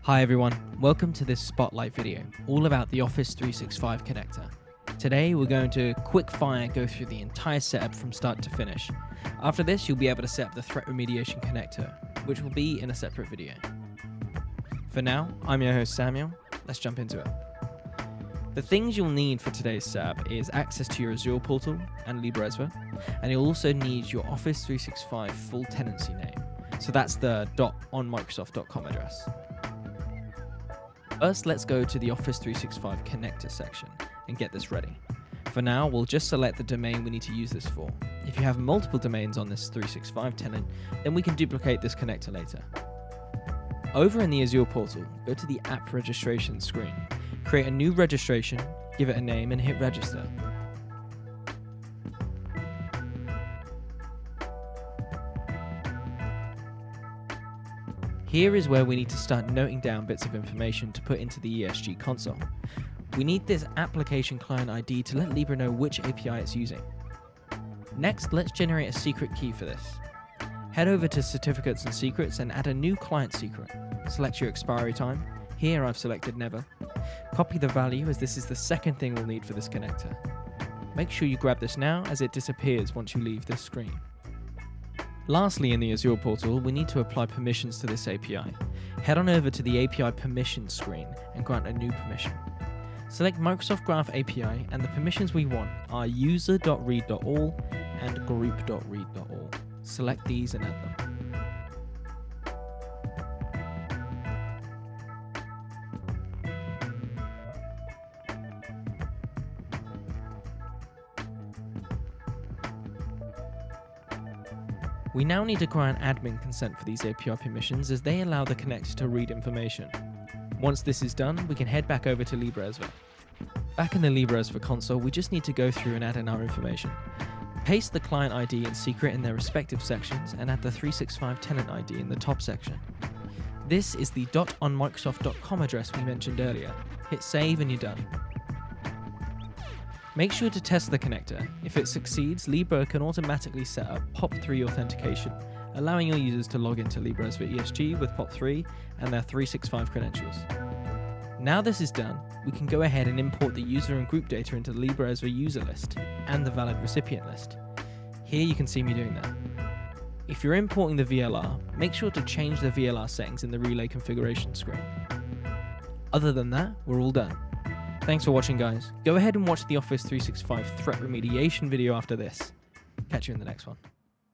Hi everyone, welcome to this spotlight video, all about the Office 365 connector. Today we're going to quick fire go through the entire setup from start to finish. After this you'll be able to set up the threat remediation connector, which will be in a separate video. For now, I'm your host Samuel, let's jump into it. The things you'll need for today's setup is access to your Azure portal and Libraesva, and you'll also need your Office 365 full tenancy name, so that's the .onmicrosoft.com address. First, let's go to the Office 365 connector section and get this ready. For now, we'll just select the domain we need to use this for. If you have multiple domains on this 365 tenant, then we can duplicate this connector later. Over in the Azure portal, go to the app registration screen. Create a new registration, give it a name and hit register. Here is where we need to start noting down bits of information to put into the ESG console. We need this application client ID to let Libra know which API it's using. Next, let's generate a secret key for this. Head over to Certificates and Secrets and add a new client secret. Select your expiry time. Here I've selected never. Copy the value as this is the second thing we'll need for this connector. Make sure you grab this now as it disappears once you leave this screen. Lastly, in the Azure portal, we need to apply permissions to this API. Head on over to the API permissions screen and grant a new permission. Select Microsoft Graph API and the permissions we want are user.read.all and group.read.all. Select these and add them. We now need to grant admin consent for these API permissions as they allow the connector to read information. Once this is done, we can head back over to Libraesva. Back in the Libraesva console, we just need to go through and add in our information. Paste the client ID and secret in their respective sections and add the 365 tenant ID in the top section. This is the .onmicrosoft.com address we mentioned earlier. Hit save and you're done. Make sure to test the connector. If it succeeds, Libra can automatically set up POP3 authentication, allowing your users to log into Libraesva ESG with POP3 and their 365 credentials. Now this is done, we can go ahead and import the user and group data into the Libraesva user list and the valid recipient list. Here you can see me doing that. If you're importing the VLR, make sure to change the VLR settings in the relay configuration screen. Other than that, we're all done. Thanks for watching, guys. Go ahead and watch the Office 365 threat remediation video after this. Catch you in the next one.